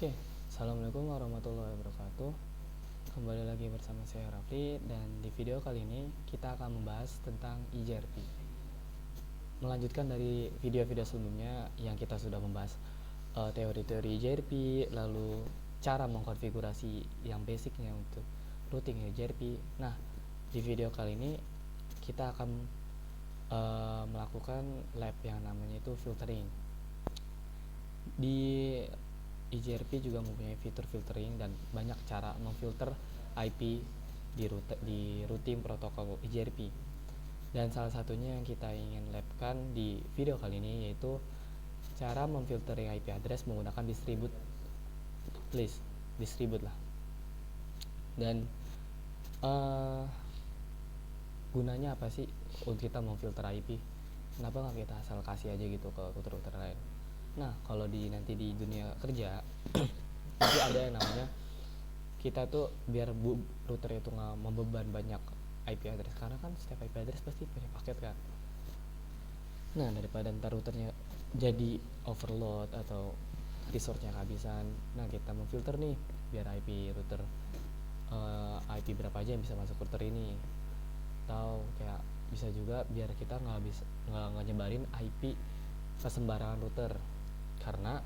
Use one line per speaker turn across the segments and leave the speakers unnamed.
Oke, Assalamualaikum warahmatullahi wabarakatuh. Kembali lagi bersama saya Rafli, dan di video kali ini kita akan membahas tentang EJRP. Melanjutkan dari video-video sebelumnya yang kita sudah membahas teori-teori EJRP, lalu cara mengkonfigurasi yang basicnya untuk routing EJRP. Nah, di video kali ini kita akan melakukan lab yang namanya itu filtering. Di EJRP juga mempunyai fitur filtering dan banyak cara memfilter IP di routing protokol EJRP. Dan salah satunya yang kita ingin labkan di video kali ini yaitu cara memfiltering IP address menggunakan distribute lah. Dan gunanya apa sih untuk kita memfilter IP? Kenapa nggak kita asal kasih aja gitu ke router-router lain? Nah, kalau nanti di dunia kerja nanti ada yang namanya kita tuh biar router itu nggak membeban banyak IP address, karena kan setiap IP address pasti punya paket kan. Nah, daripada ntar routernya jadi overload atau resource-nya kehabisan, nah kita memfilter nih biar IP router IP berapa aja yang bisa masuk router ini, atau kayak bisa juga biar kita nggak nyebarin IP ke sembarangan router, karena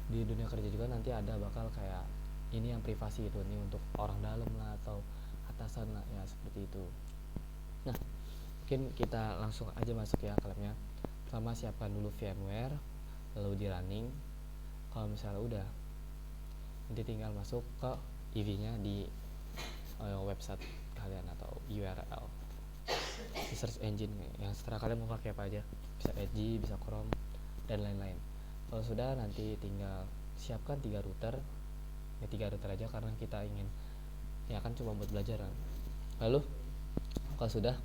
di dunia kerja juga nanti ada bakal kayak ini yang privasi itu nih untuk orang dalam lah atau atasan lah ya, seperti itu. Nah, mungkin kita langsung aja masuk ya ke labnya. Pertama siapkan dulu VMware, lalu di running. Kalau misalnya udah, nanti tinggal masuk ke EV-nya di website kalian atau URL di search engine yang setelah kalian mau pakai apa aja, bisa Edge, bisa Chrome dan lain-lain. Kalau sudah, nanti tinggal siapkan 3 router aja karena kita ingin ya kan cuma buat belajar kan. Lalu kalau sudah,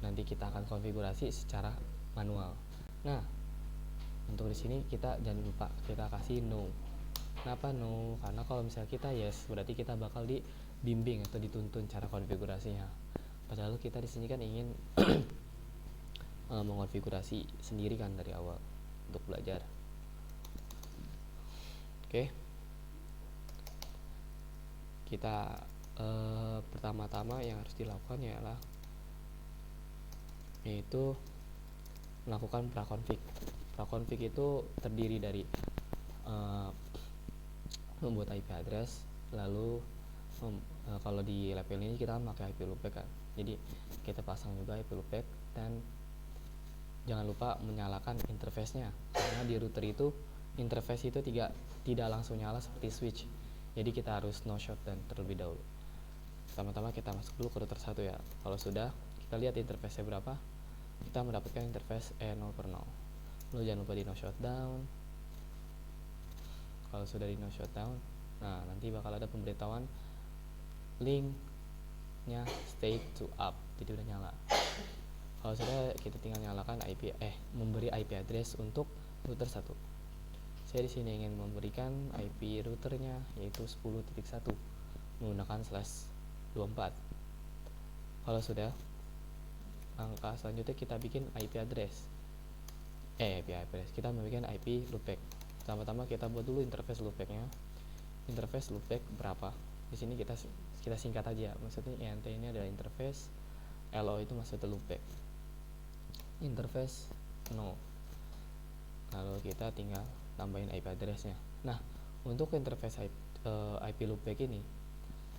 nanti kita akan konfigurasi secara manual. Nah, untuk di sini kita jangan lupa kita kasih no. Kenapa no? Karena kalau misalnya kita yes, berarti kita bakal dibimbing atau dituntun cara konfigurasinya. Padahal kita di sini kan ingin mengonfigurasi sendiri kan dari awal untuk belajar. Oke. Kita pertama-tama yang harus dilakukan ialah yaitu melakukan prakonfig. Prakonfig itu terdiri dari membuat IP address, lalu kalau di level ini kita pakai IP loopback kan. Jadi kita pasang juga IP loopback, dan jangan lupa menyalakan interface-nya, karena di router itu interface itu tidak langsung nyala seperti switch. Jadi kita harus no shutdown terlebih dahulu. Pertama-tama kita masuk dulu ke router 1 ya. Kalau sudah, kita lihat interface-nya berapa. Kita mendapatkan interface 0/0. Lalu jangan lupa di no shutdown. Kalau sudah di no shutdown, nah nanti bakal ada pemberitahuan linknya stay to up, jadi udah nyala. Kalau sudah, kita tinggal nyalakan memberi IP address untuk router 1. Saya di sini ingin memberikan IP routernya yaitu 10.1 menggunakan /24. Kalau sudah, langkah selanjutnya kita bikin IP address. Kita membuat IP loopback. Pertama-tama kita buat dulu interface loopbacknya. Interface loopback berapa? Di sini kita singkat aja. Maksudnya INT ini adalah interface, LO itu maksudnya loopback. Interface no. Lalu kita tinggal tambahin IP addressnya. Nah, untuk interface IP loopback ini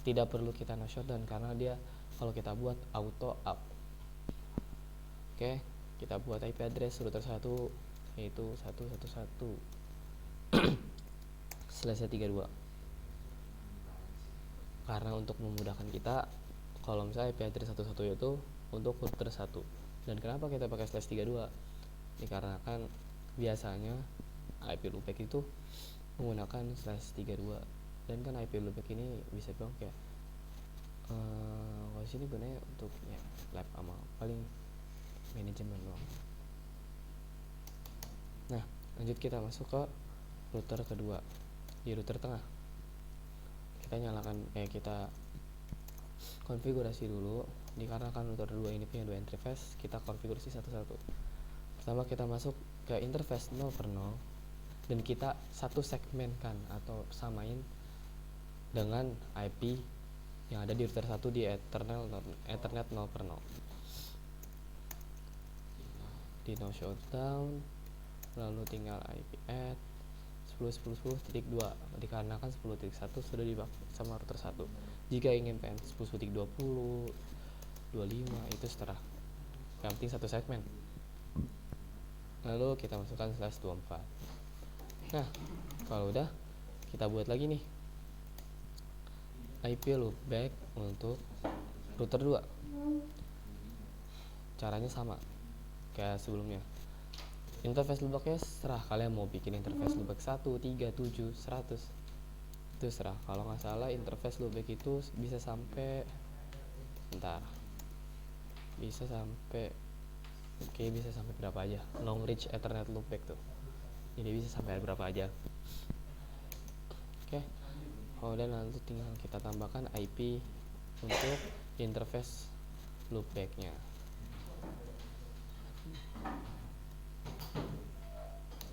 tidak perlu kita no shutdown karena dia kalau kita buat auto up. Oke, kita buat IP address router 1 yaitu 111/32. Karena untuk memudahkan kita, kalau misalnya IP address 11 itu untuk router 1. Dan kenapa kita pakai /32? Dikarenakan biasanya IP loopback itu menggunakan /32, dan kan IP loopback ini bisa bilang kayak kalau sini gunanya untuk ya lab sama paling manajemen doang. Nah, lanjut kita masuk ke router kedua. Di router tengah kita nyalakan kita konfigurasi dulu. Dikarenakan router 2 ini punya 2 interface, kita konfigurasi satu-satu. Pertama kita masuk ke interface 0/0 dan kita satu segmenkan atau samain dengan IP yang ada di router 1 di Ethernet 0/0. Di no shutdown, lalu tinggal IP add 10.10.10.2 dikarenakan 10.1 sudah dipakai sama router 1. Jika ingin PN 10.20, 25 itu seterah. Yang penting satu segmen. Lalu kita masukkan /24. Nah, kalau udah kita buat lagi nih IP loopback untuk router 2. Caranya sama kayak sebelumnya. Interface loopbacknya serah kalian mau bikin interface loopback 1, 3, 7, 100. Itu serah. Kalau nggak salah interface loopback itu bisa sampai bisa sampai berapa aja long reach Ethernet loopback tuh. Jadi bisa sampai berapa aja. Oke. Dan nanti tinggal kita tambahkan IP untuk interface loopbacknya.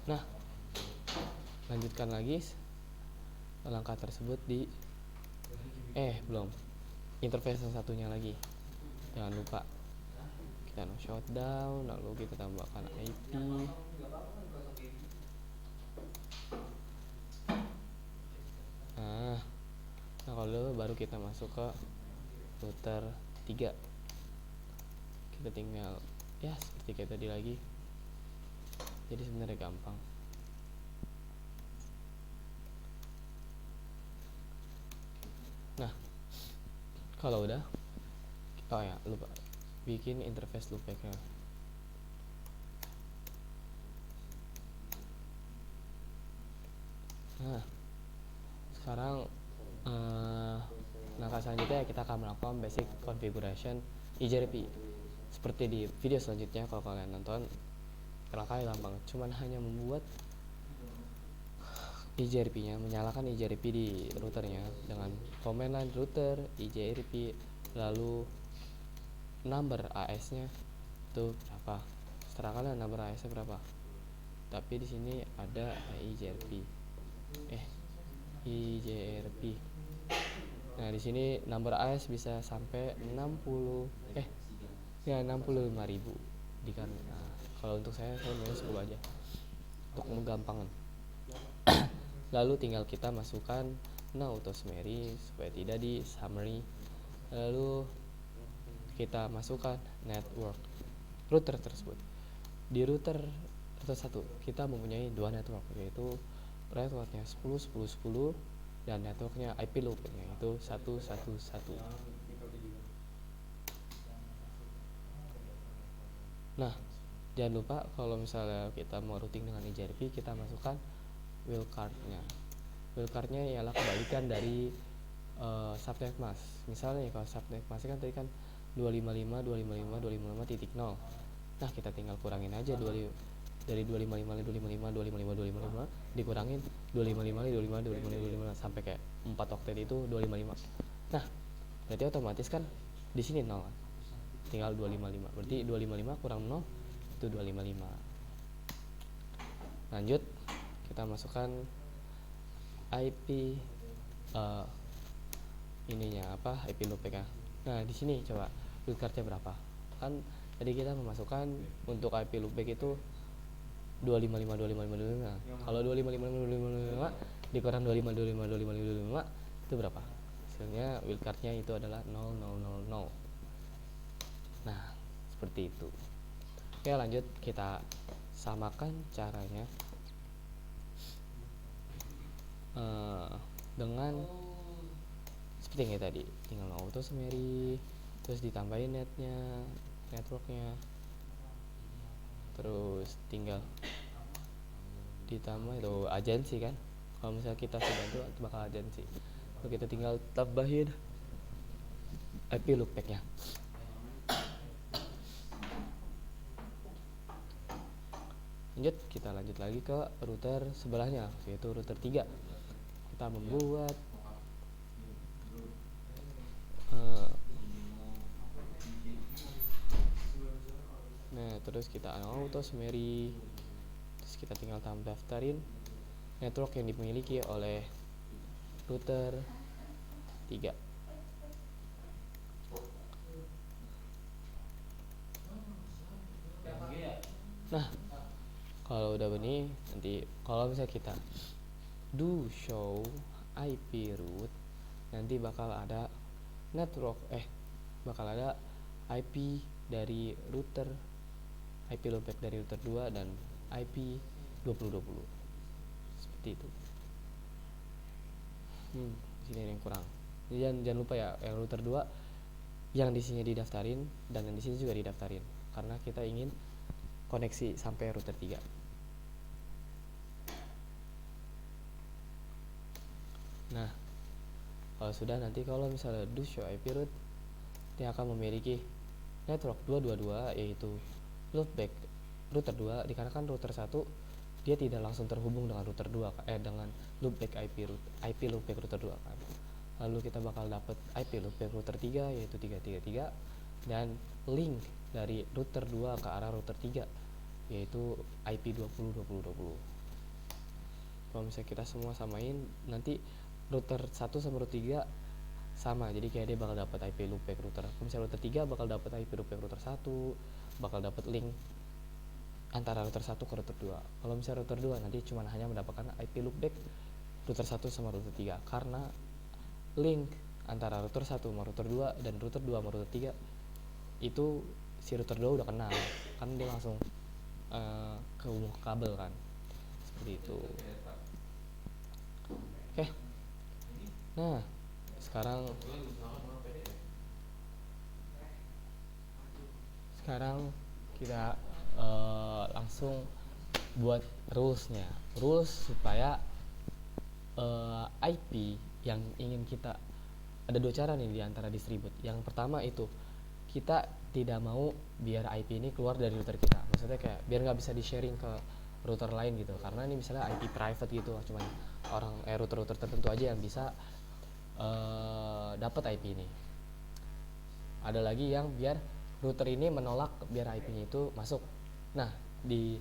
Nah, lanjutkan lagi langkah tersebut di belum interface yang satunya lagi, jangan lupa kita no shutdown, lalu kita tambahkan IP. Nah kalau baru kita masuk ke router 3. Kita tinggal seperti kayak tadi lagi, jadi sebenarnya gampang. Nah, kalau udah lupa bikin interface loopbacknya. Nah, sekarang langkah selanjutnya kita akan melakukan basic configuration IJRP. Seperti di video selanjutnya, kalau kalian nonton, langkahnya gampang, cuman hanya membuat IJRP-nya, menyalakan IJRP di routernya dengan command line router IJRP, lalu number AS-nya itu berapa, seterah kalian number AS-nya berapa. Tapi di sini ada IJRP. Nah, di sini number AS bisa sampai 65.000 kalau untuk saya minus 10 aja untuk menggampangkan. Lalu tinggal kita masukkan no auto summary supaya tidak di summary. Lalu kita masukkan network router tersebut. Di router 1 kita mempunyai dua network, yaitu networknya 10.10.10 dan networknya IP loopbacknya itu 1.1.1. Nah, jangan lupa kalau misalnya kita mau routing dengan IJRP, kita masukkan wildcard-nya. Wildcard-nya ialah kebalikan dari subnet mask. Misalnya kalau subnet mask kan tadi kan 255.255.255.0. Nah, kita tinggal kurangin aja dari 255.255.255.255 dikurangin 255.255.255 sampai kayak 4 oktet itu 255. Nah, berarti otomatis kan di sini 0 kan? Tinggal 255. Berarti 255 kurang 0 itu 255. Lanjut, kita masukkan IP IP loopback-nya. Nah, di sini coba wildcard-nya berapa? Kan tadi kita memasukkan untuk IP loopback itu 255. Kalau 255 dikurang 255 itu berapa? Hasilnya wildcard-nya itu adalah 0000. Nah, seperti itu. Oke, lanjut kita samakan caranya dengan seperti yang tadi, tinggal auto summary, terus ditambahin networknya, terus tinggal ditambah itu agensi kan. Kalau misalnya kita sudah itu bakal agensi, lalu kita tinggal tambahin IP loopbacknya. Kita lanjut lagi ke router sebelahnya, yaitu router 3. Kita membuat terus kita auto summary, terus kita tinggal daftarin network yang dimiliki oleh router 3. Nah, kalau udah begini, nanti kalau misalnya kita do show IP root, nanti bakal ada network bakal ada IP dari router, IP loopback dari router 2 dan IP 2020 seperti itu. Sini ada yang kurang. Jangan lupa ya, yang router 2 yang di sini didaftarin dan yang di sini juga didaftarin karena kita ingin koneksi sampai router 3. Nah, kalau sudah, nanti kalau misalnya do show IP root, dia akan memiliki network 222 yaitu loopback router 2, dikarenakan router 1 dia tidak langsung terhubung dengan router 2 dengan loopback IP loopback router 2 kan. Lalu kita bakal dapat IP loopback router 3 yaitu 333 dan link dari router 2 ke arah router 3 yaitu IP 20. Kalau misalnya kita semua samain, nanti router 1 sama router 3 sama, jadi kayak dia bakal dapat IP loopback router. Kalau misalnya router 3 bakal dapat IP loopback router 1, bakal dapat link antara router 1 ke router 2. Kalau misalnya router 2 nanti cuma hanya mendapatkan IP loopback router 1 sama router 3 karena link antara router 1 sama router 2 dan router 2 sama router 3 itu si router 2 udah kenal kan, dia langsung kehubung ke kabel kan, seperti itu. Oke. Nah, sekarang kita langsung buat rules supaya IP yang ingin kita, ada dua cara nih di antara distribute. Yang pertama itu kita tidak mau biar IP ini keluar dari router kita, maksudnya kayak biar nggak bisa di sharing ke router lain gitu, karena ini misalnya IP private gitu, cuman orang router tertentu aja yang bisa dapat IP ini. Ada lagi yang biar router ini menolak biar IP-nya itu masuk. Nah, di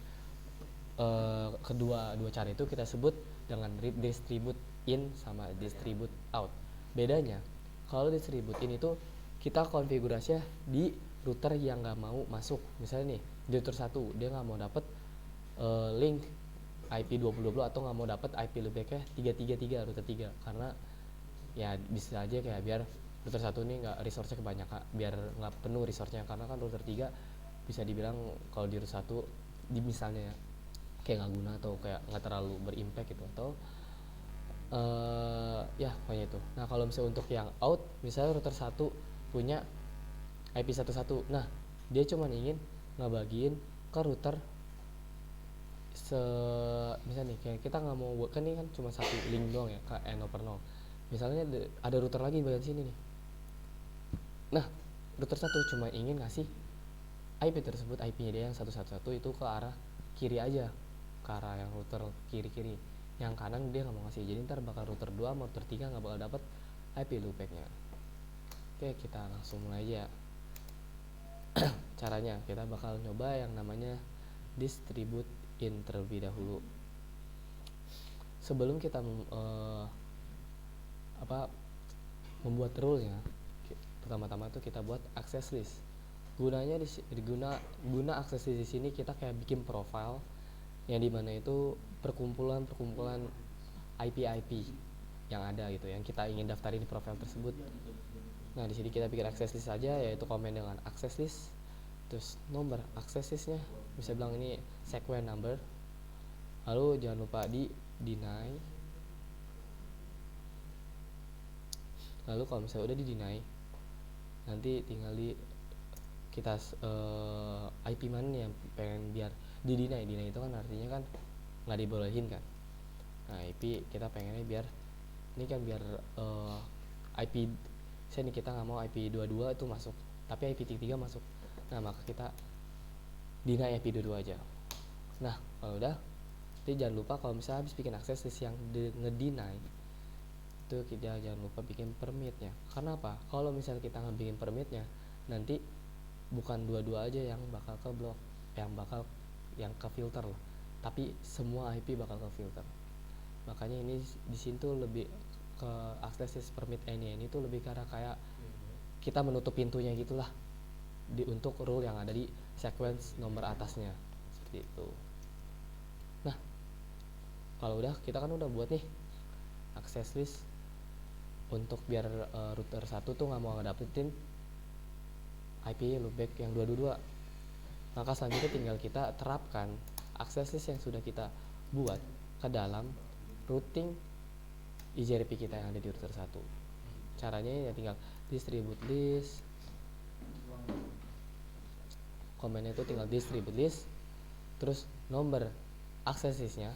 kedua cara itu kita sebut dengan distribute in sama distribute out. Bedanya, kalau distribute in itu kita konfigurasinya di router yang nggak mau masuk. Misalnya nih, di router 1 dia nggak mau dapat link IP 2020 atau nggak mau dapat IP loopbacknya 333 router 3, karena ya bisa aja kayak biar router 1 ini nggak resource-nya kebanyakan, biar nggak penuh resource-nya, karena kan router 3 bisa dibilang kalau di router 1 misalnya ya kayak nggak guna atau kayak nggak terlalu berimpact gitu, atau ya pokoknya itu. Nah, kalau misalnya untuk yang out, misalnya router 1 punya IP11, nah dia cuma ingin ngebagiin ke router misalnya nih kayak kita nggak mau buat, kan ini kan cuma satu link doang ya, ke N over 0. Misalnya ada router lagi di bagian sini nih, nah router 1 cuma ingin ngasih IP tersebut, IP-nya dia yang 111 itu ke arah kiri aja, ke arah yang router kiri, yang kanan dia nggak mau ngasih. Jadi ntar bakal router 2 sama router 3 nggak bakal dapat IP loopback-nya. Oke, kita langsung mulai aja. Caranya kita bakal nyoba yang namanya distribute in terlebih dahulu. Sebelum kita membuat rule-nya, pertama-tama tuh kita buat access list. Gunanya guna access list di sini kita kayak bikin profile yang dimana itu perkumpulan IP yang ada gitu, yang kita ingin daftarin di profile tersebut. Nah, di sini kita bikin access list saja, yaitu komen dengan access list, terus nomor access listnya bisa bilang ini sequence number, lalu jangan lupa di deny. Lalu kalau misalnya udah di deny, nanti tinggal kita IP mana nih yang pengen biar di deny itu kan artinya kan nggak dibolehin kan. Nah, IP kita pengennya biar ini kan biar IP saya nih, kita nggak mau IP 22 itu masuk, tapi IP 33 masuk. Nah, maka kita deny IP 22 aja. Nah, kalau udah, jadi jangan lupa kalau misalnya habis bikin access list yang ngedeny itu kita jangan lupa bikin permitnya. Karena apa? Kalau misalnya kita nggak bikin permitnya, nanti bukan 22 aja yang bakal ke blok, yang ke filter loh, tapi semua IP bakal ke filter. Makanya ini di sini tuh lebih ke access permit ini tuh lebih karena kayak kita menutup pintunya gitulah untuk rule yang ada di sequence nomor atasnya seperti itu. Nah, kalau udah kita kan udah buat nih access list untuk biar router 1 tuh nggak mau ngedapetin IP loopback yang 222. Maka selanjutnya tinggal kita terapkan access list yang sudah kita buat ke dalam routing IJRP kita yang ada di router 1. Caranya ya tinggal distribute list, komennya itu tinggal distribute list, terus nomor access listnya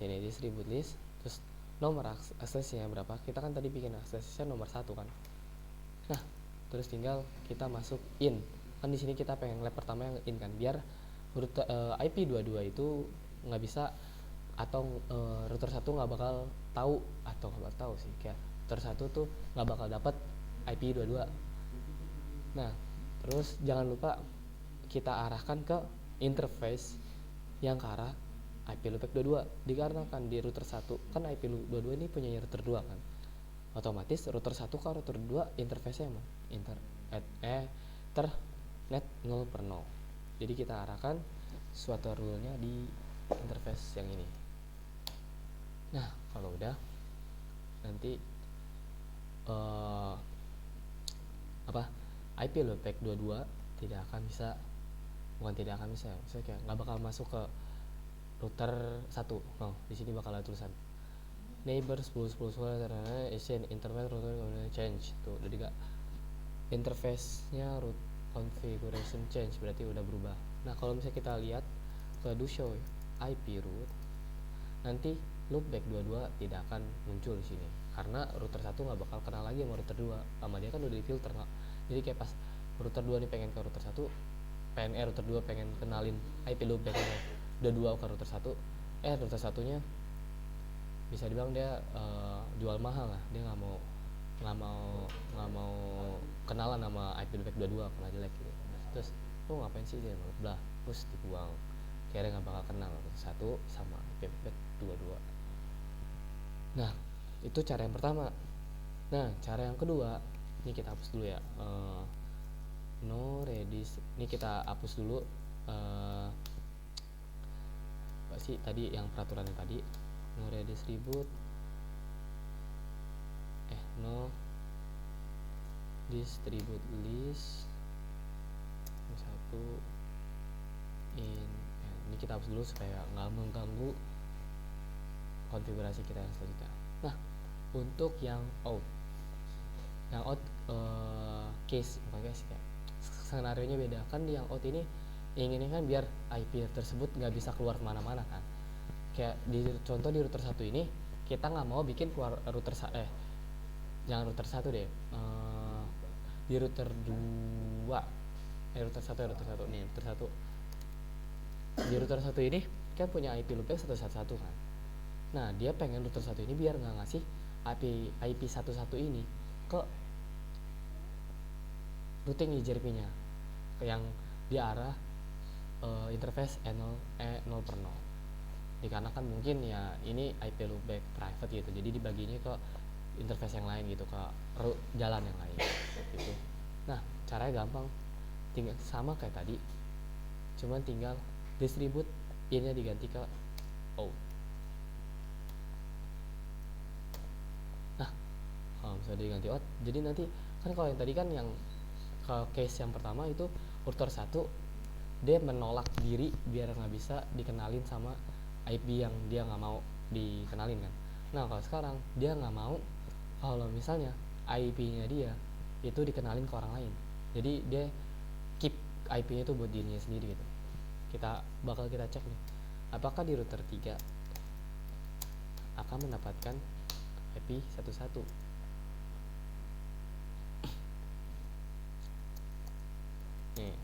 ini distribute list, terus nomor aksesnya berapa, kita kan tadi bikin aksesnya nomor 1 kan. Nah, terus tinggal kita masuk in, kan di sini kita pengen lab pertama yang in kan, biar router IP22 itu nggak bisa atau router 1 nggak bakal tahu, atau nggak tahu sih, kayak router 1 tuh nggak bakal dapat IP22. Nah, terus jangan lupa kita arahkan ke interface yang ke arah IP loopback 22, dikarenakan di router 1 kan IP 22 ini punya router 2 kan, otomatis router 1 ke router 2 interface-nya emang Ethernet 0/0. Jadi kita arahkan suatu rule-nya di interface yang ini. Nah, kalau udah nanti IP loopback 22 tidak akan bisa, bukan tidak akan bisa, maksudnya kayak nggak bakal masuk ke router 1. No, di sini bakal ada tulisan neighbor 10.10 Asian internet router change tuh, jadi gak interface-nya root configuration change, berarti udah berubah. Nah, kalau misalnya kita lihat ke do show IP root, nanti loopback 22 tidak akan muncul di sini karena router 1 nggak bakal kenal lagi sama router 2, sama dia kan udah di filter nggak. Jadi kayak pas router 2 nih pengen ke router 1, router 2 pengen kenalin IP loopback-nya udah 2 ke router 1, router 1-nya bisa dibilang dia jual mahal lah, dia nggak mau kenalan sama IP loopback 22 karena jelek gitu. Terus ngapain sih dia belah, terus dibuang, kira nggak bakal kenal router 1 sama IP loopback 22. Nah, itu cara yang pertama. Nah, cara yang kedua ini kita hapus dulu ya, no redis, ini kita hapus dulu apa sih tadi yang peraturan yang tadi, no redistribute no distribute list 1 in, ini kita hapus dulu supaya nggak mengganggu konfigurasi kita yang selanjutnya. Nah, untuk yang out case, bukan case ya, skenario nya beda kan. Di yang out ini inginnya kan biar IP tersebut nggak bisa keluar kemana-mana kan, kayak di contoh di router 1 ini kita nggak mau bikin keluar router jangan router 1 deh, di router 2 router 1 nih, router 1 di router 1 ini kan punya IP loopback 111 kan. Nah, dia pengen router 1 ini biar nggak ngasih IP 11 ini ke routing IJRP-nya yang di arah interface E0/0, dikarenakan mungkin ya ini IP loopback private gitu, jadi dibaginya ke interface yang lain gitu, ke jalan yang lain gitu. Nah, caranya gampang, tinggal sama kayak tadi, cuman tinggal distribute in-nya diganti ke out. Nah, kalau misalnya diganti out, jadi nanti kan kalau yang tadi kan yang ke case yang pertama itu router 1 dia menolak diri biar nggak bisa dikenalin sama IP yang dia nggak mau dikenalin kan. Nah, kalau sekarang dia nggak mau kalau misalnya IP-nya dia itu dikenalin ke orang lain, jadi dia keep IP-nya itu buat dirinya sendiri gitu. Kita cek nih, apakah di router 3 akan mendapatkan IP 11. Nih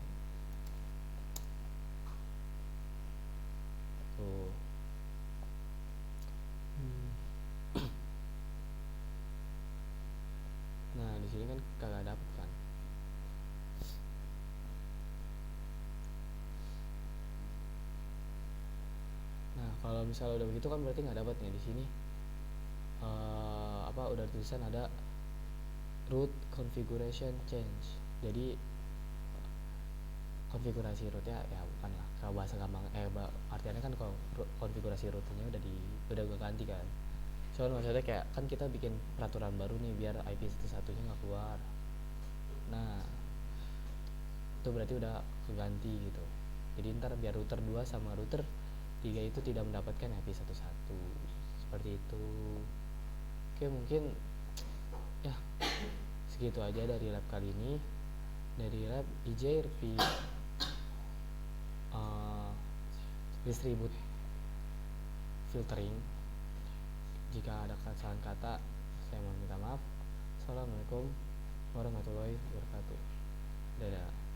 tuh, nah di sini kan kagak dapet kan. Nah, Kalau misalnya udah begitu kan berarti nggak dapat nih di sini udah tulisan ada root configuration change. Jadi konfigurasi rootnya ya bukan lah kalau bahasa gampang artinya kan kalau konfigurasi rootnya udah gue ganti kan. Soalnya maksudnya kayak kan kita bikin peraturan baru nih biar IP11 nya nggak keluar. Nah itu berarti udah keganti gitu. Jadi ntar biar router 2 sama router 3 itu tidak mendapatkan IP11 seperti itu. Oke, mungkin ya segitu aja dari lab kali ini, dari lab IJRP distribute filtering. Jika ada kesalahan kata saya mohon minta maaf. Assalamualaikum warahmatullahi wabarakatuh. Dadah.